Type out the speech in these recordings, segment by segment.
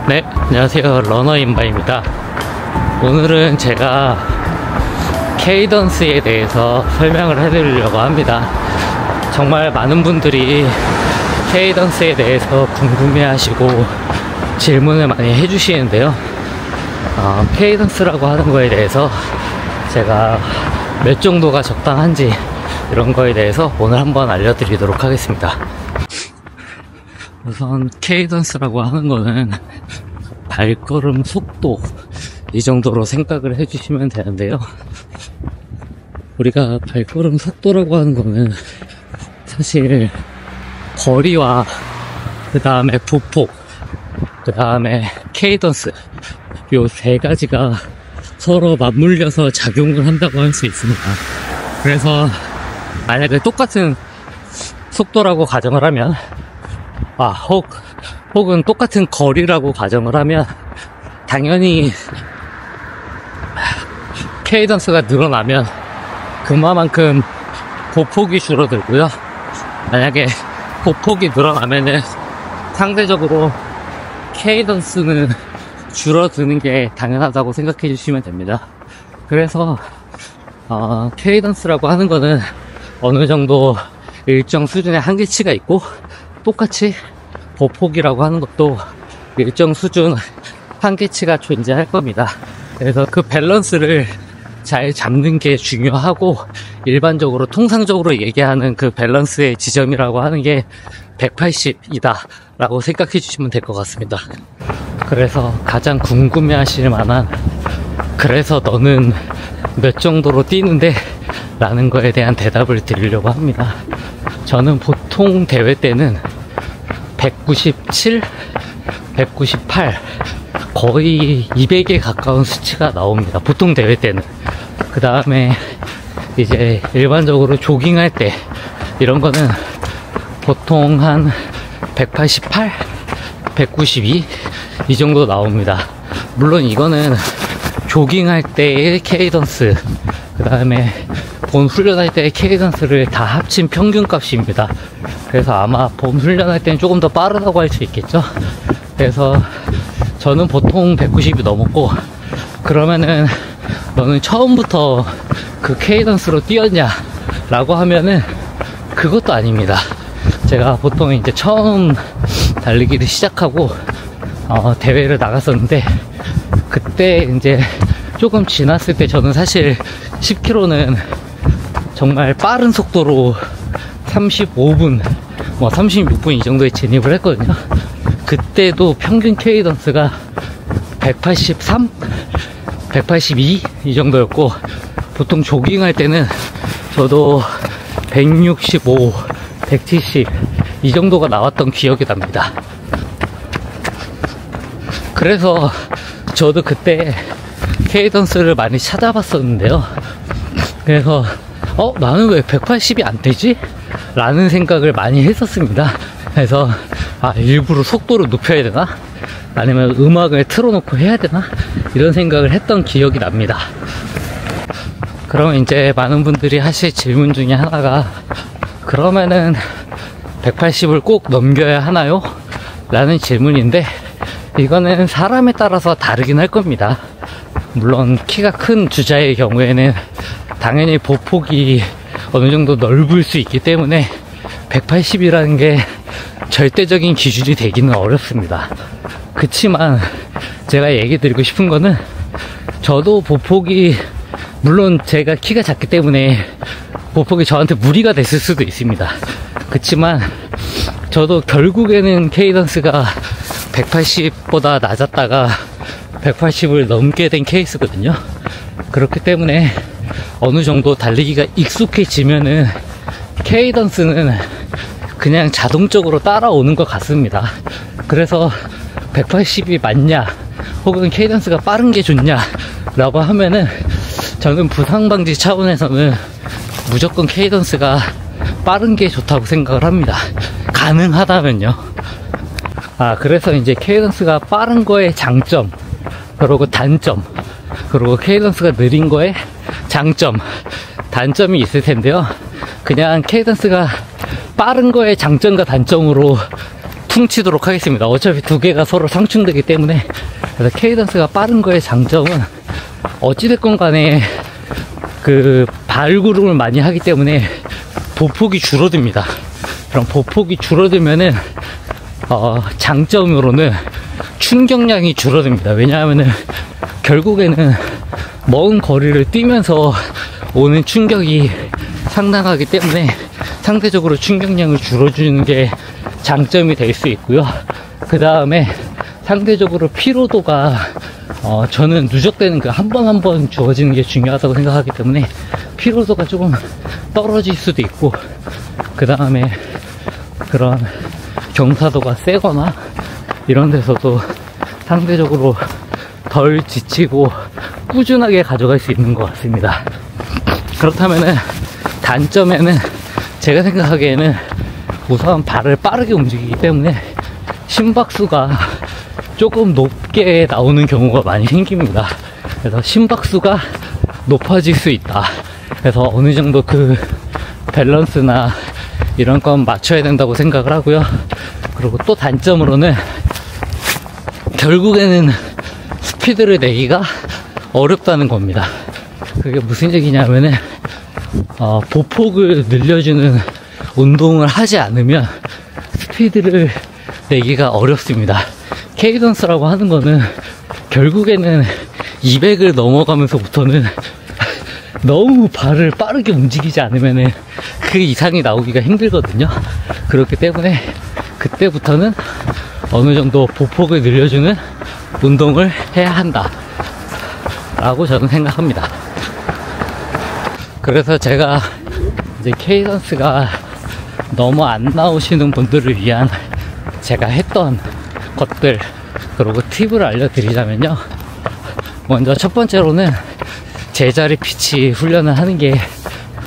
네, 안녕하세요. 러너인바입니다. 오늘은 제가 케이던스에 대해서 설명을 해드리려고 합니다. 정말 많은 분들이 케이던스에 대해서 궁금해하시고 질문을 많이 해주시는데요. 케이던스라고 하는 거에 대해서 제가 몇 정도가 적당한지 이런 거에 대해서 오늘 한번 알려드리도록 하겠습니다. 우선 케이던스라고 하는 거는 발걸음 속도 이 정도로 생각을 해주시면 되는데요. 우리가 발걸음 속도라고 하는 거는 사실 거리와 그 다음에 보폭, 그 다음에 케이던스 요 세 가지가 서로 맞물려서 작용을 한다고 할 수 있습니다. 그래서 만약에 똑같은 속도라고 가정을 하면 혹은 똑같은 거리라고 가정을 하면 당연히 케이던스가 늘어나면 그만큼 보폭이 줄어들고요. 만약에 보폭이 늘어나면은 상대적으로 케이던스는 줄어드는 게 당연하다고 생각해 주시면 됩니다. 그래서 케이던스라고 하는 거는 어느 정도 일정 수준의 한계치가 있고, 똑같이 보폭이라고 하는 것도 일정 수준 한계치가 존재할 겁니다. 그래서 그 밸런스를 잘 잡는 게 중요하고, 일반적으로 통상적으로 얘기하는 그 밸런스의 지점이라고 하는 게 180이다 라고 생각해 주시면 될 것 같습니다. 그래서 가장 궁금해 하실 만한, 그래서 너는 몇 정도로 뛰는데? 라는 거에 대한 대답을 드리려고 합니다. 저는 보통 대회 때는 197, 198 거의 200에 가까운 수치가 나옵니다. 보통 대회 때는. 그 다음에 이제 일반적으로 조깅할 때 이런 거는 보통 한 188, 192 이 정도 나옵니다. 물론 이거는 조깅할 때의 케이던스, 그 다음에 본 훈련할 때의 케이던스를 다 합친 평균값입니다. 그래서 아마 본 훈련할 때는 조금 더 빠르다고 할 수 있겠죠. 그래서 저는 보통 190이 넘었고, 그러면은 너는 처음부터 그 케이던스로 뛰었냐 라고 하면은 그것도 아닙니다. 제가 보통 이제 처음 달리기를 시작하고 대회를 나갔었는데, 그때 이제 조금 지났을 때 저는 사실 10km는 정말 빠른 속도로 35분, 36분 이 정도에 진입을 했거든요. 그때도 평균 케이던스가 183, 182 이 정도였고, 보통 조깅할 때는 저도 165, 170 이 정도가 나왔던 기억이 납니다. 그래서 저도 그때 케이던스를 많이 찾아봤었는데요. 그래서 나는 왜 180이 안 되지? 라는 생각을 많이 했었습니다. 그래서 일부러 속도를 높여야 되나? 아니면 음악을 틀어놓고 해야 되나? 이런 생각을 했던 기억이 납니다. 그럼 이제 많은 분들이 하실 질문 중에 하나가, 그러면은 180을 꼭 넘겨야 하나요? 라는 질문인데, 이거는 사람에 따라서 다르긴 할 겁니다. 물론 키가 큰 주자의 경우에는 당연히 보폭이 어느 정도 넓을 수 있기 때문에 180이라는 게 절대적인 기준이 되기는 어렵습니다. 그치만 제가 얘기 드리고 싶은 거는, 저도 보폭이, 물론 제가 키가 작기 때문에 보폭이 저한테 무리가 됐을 수도 있습니다. 그치만 저도 결국에는 케이던스가 180보다 낮았다가 180을 넘게 된 케이스거든요. 그렇기 때문에 어느 정도 달리기가 익숙해지면은 케이던스는 그냥 자동적으로 따라오는 것 같습니다. 그래서 180이 맞냐, 혹은 케이던스가 빠른 게 좋냐 라고 하면은, 저는 부상방지 차원에서는 무조건 케이던스가 빠른 게 좋다고 생각을 합니다. 가능하다면요. 그래서 이제 케이던스가 빠른 거의 장점, 그리고 단점, 그리고 케이던스가 느린 거의 장점, 단점이 있을 텐데요. 그냥 케이던스가 빠른 거의 장점과 단점으로 퉁치도록 하겠습니다. 어차피 두 개가 서로 상충되기 때문에. 그래서 케이던스가 빠른 거의 장점은 어찌됐건 간에 그 발구름을 많이 하기 때문에 보폭이 줄어듭니다. 그럼 보폭이 줄어들면은 장점으로는 충격량이 줄어듭니다. 왜냐하면은 결국에는 먼 거리를 뛰면서 오는 충격이 상당하기 때문에 상대적으로 충격량을 줄여주는 게 장점이 될 수 있고요. 그 다음에 상대적으로 피로도가 저는 누적되는 그 한 번 한 번 주어지는 게 중요하다고 생각하기 때문에 피로도가 조금 떨어질 수도 있고, 그 다음에 그런 경사도가 세거나 이런 데서도 상대적으로 덜 지치고 꾸준하게 가져갈 수 있는 것 같습니다. 그렇다면은 단점에는 제가 생각하기에는 우선 발을 빠르게 움직이기 때문에 심박수가 조금 높게 나오는 경우가 많이 생깁니다. 그래서 심박수가 높아질 수 있다. 그래서 어느 정도 그 밸런스나 이런 건 맞춰야 된다고 생각을 하고요. 그리고 또 단점으로는 결국에는 스피드를 내기가 어렵다는 겁니다. 그게 무슨 얘기냐면은 보폭을 늘려주는 운동을 하지 않으면 스피드를 내기가 어렵습니다. 케이던스라고 하는 거는 결국에는 200을 넘어가면서부터는 너무 발을 빠르게 움직이지 않으면은 그 이상이 나오기가 힘들거든요. 그렇기 때문에 그때부터는 어느 정도 보폭을 늘려주는 운동을 해야 한다 라고 저는 생각합니다. 그래서 제가 이제 케이던스가 너무 안 나오시는 분들을 위한 제가 했던 것들, 그리고 팁을 알려드리자면요. 먼저 첫 번째로는 제자리 피치 훈련을 하는 게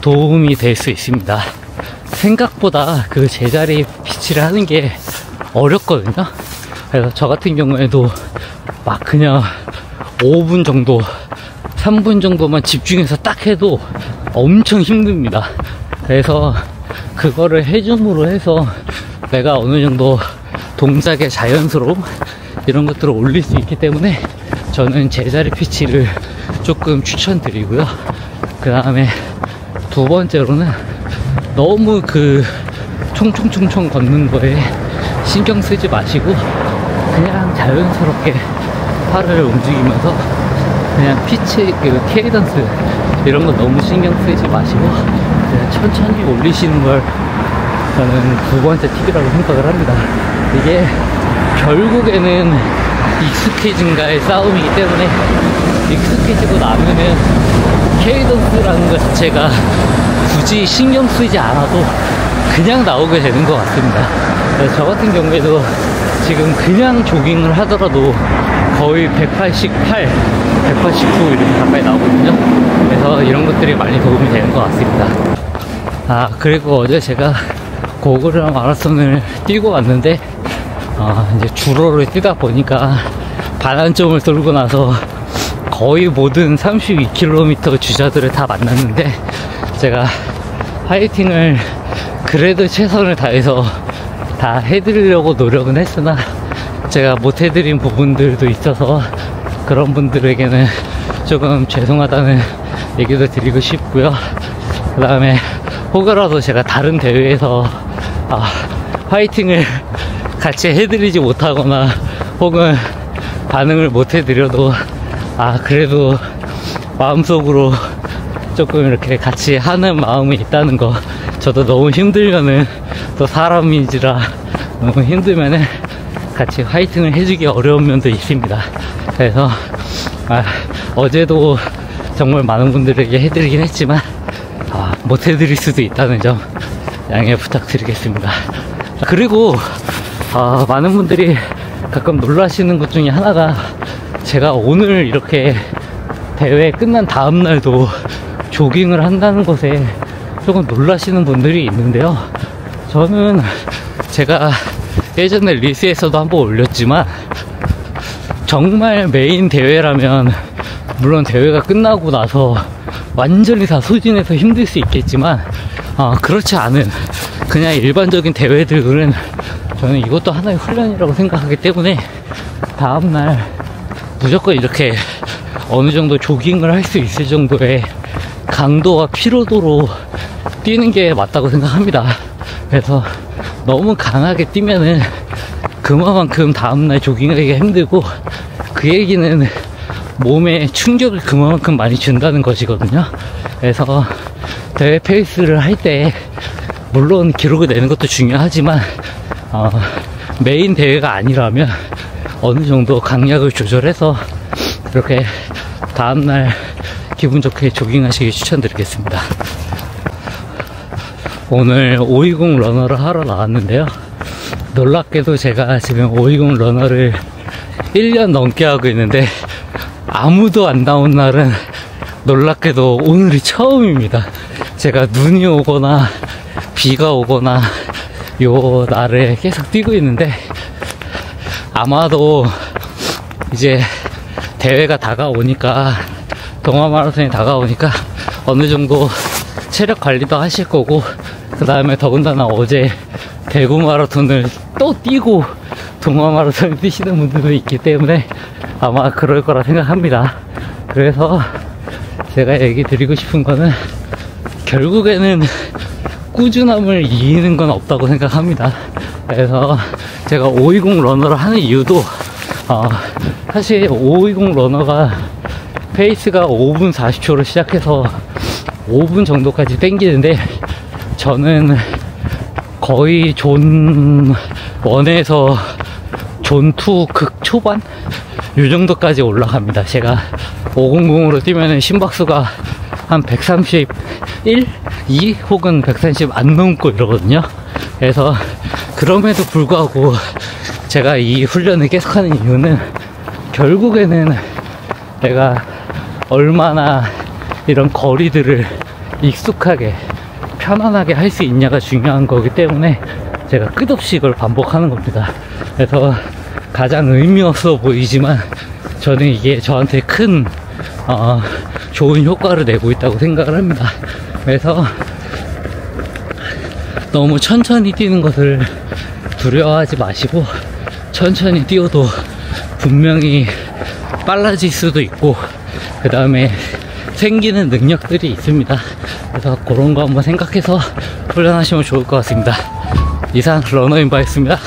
도움이 될 수 있습니다. 생각보다 그 제자리 피치를 하는 게 어렵거든요. 그래서 저 같은 경우에도 막 그냥 5분 정도, 3분 정도만 집중해서 딱 해도 엄청 힘듭니다. 그래서 그거를 해줌으로 해서 내가 어느 정도 동작의 자연스러움 이런 것들을 올릴 수 있기 때문에 저는 제자리 피치를 조금 추천드리고요. 그 다음에 두 번째로는 너무 그 총총총총 걷는 거에 신경 쓰지 마시고 그냥 자연스럽게 팔을 움직이면서 그냥 피치, 그 케이던스 이런 거 너무 신경 쓰지 마시고 그냥 천천히 올리시는 걸 저는 두 번째 팁이라고 생각을 합니다. 이게 결국에는 익숙해진가의 싸움이기 때문에 익숙해지고 나면은 케이던스라는 것 자체가 굳이 신경 쓰지 않아도 그냥 나오게 되는 것 같습니다. 저 같은 경우에도 지금 그냥 조깅을 하더라도 거의 188, 189 이렇게 가까이 나오거든요. 그래서 이런 것들이 많이 도움이 되는 것 같습니다. 그리고 어제 제가 고글이랑 마라톤을 뛰고 왔는데 이제 주로를 뛰다 보니까 반환점을 돌고 나서 거의 모든 32km 주자들을 다 만났는데 제가 파이팅을 그래도 최선을 다해서 다 해드리려고 노력은 했으나 제가 못 해드린 부분들도 있어서 그런 분들에게는 조금 죄송하다는 얘기도 드리고 싶고요. 그 다음에 혹여라도 제가 다른 대회에서 파이팅을 같이 해드리지 못하거나 혹은 반응을 못 해드려도 그래도 마음속으로 조금 이렇게 같이 하는 마음이 있다는 거, 저도 너무 힘들면은 또 사람인지라 너무 힘들면은 같이 화이팅을 해주기 어려운 면도 있습니다. 그래서 어제도 정말 많은 분들에게 해드리긴 했지만 못 해드릴 수도 있다는 점 양해 부탁드리겠습니다. 그리고 많은 분들이 가끔 놀라시는 것 중에 하나가 제가 오늘 이렇게 대회 끝난 다음날도 조깅을 한다는 것에 조금 놀라시는 분들이 있는데요. 저는 제가 예전에 릴스에서도 한번 올렸지만 정말 메인 대회라면 물론 대회가 끝나고 나서 완전히 다 소진해서 힘들 수 있겠지만 그렇지 않은 그냥 일반적인 대회들은 저는 이것도 하나의 훈련이라고 생각하기 때문에 다음날 무조건 이렇게 어느 정도 조깅을 할 수 있을 정도의 강도와 피로도로 뛰는 게 맞다고 생각합니다. 그래서 너무 강하게 뛰면은 그만큼 다음날 조깅하기가 힘들고, 그 얘기는 몸에 충격을 그만큼 많이 준다는 것이거든요. 그래서 대회 페이스를 할 때 물론 기록을 내는 것도 중요하지만 메인 대회가 아니라면 어느 정도 강약을 조절해서 그렇게 다음날 기분 좋게 조깅하시길 추천드리겠습니다. 오늘 520 러너를 하러 나왔는데요. 놀랍게도 제가 지금 520 러너를 1년 넘게 하고 있는데 아무도 안 나온 날은 놀랍게도 오늘이 처음입니다. 제가 눈이 오거나 비가 오거나 요 날에 계속 뛰고 있는데, 아마도 이제 대회가 다가오니까, 동아 마라톤이 다가오니까 어느 정도 체력 관리도 하실 거고, 그 다음에 더군다나 어제 대구 마라톤을 또 뛰고 동아 마라톤을 뛰시는 분들도 있기 때문에 아마 그럴 거라 생각합니다. 그래서 제가 얘기 드리고 싶은 거는, 결국에는 꾸준함을 이기는 건 없다고 생각합니다. 그래서 제가 520 러너를 하는 이유도 사실 520 러너가 페이스가 5분 40초로 시작해서 5분 정도까지 땡기는데, 저는 거의 존 1에서 존 2 극 초반? 요 정도까지 올라갑니다. 제가 500으로 뛰면은 심박수가 한 131? 2? 혹은 130 안 넘고 이러거든요. 그래서 그럼에도 불구하고 제가 이 훈련을 계속하는 이유는, 결국에는 내가 얼마나 이런 거리들을 익숙하게 편안하게 할 수 있냐가 중요한 거기 때문에 제가 끝없이 이걸 반복하는 겁니다. 그래서 가장 의미 없어 보이지만 저는 이게 저한테 큰 좋은 효과를 내고 있다고 생각을 합니다. 그래서 너무 천천히 뛰는 것을 두려워하지 마시고, 천천히 뛰어도 분명히 빨라질 수도 있고, 그 다음에 생기는 능력들이 있습니다. 그래서 그런 거 한번 생각해서 훈련하시면 좋을 것 같습니다. 이상 러너인바였습니다.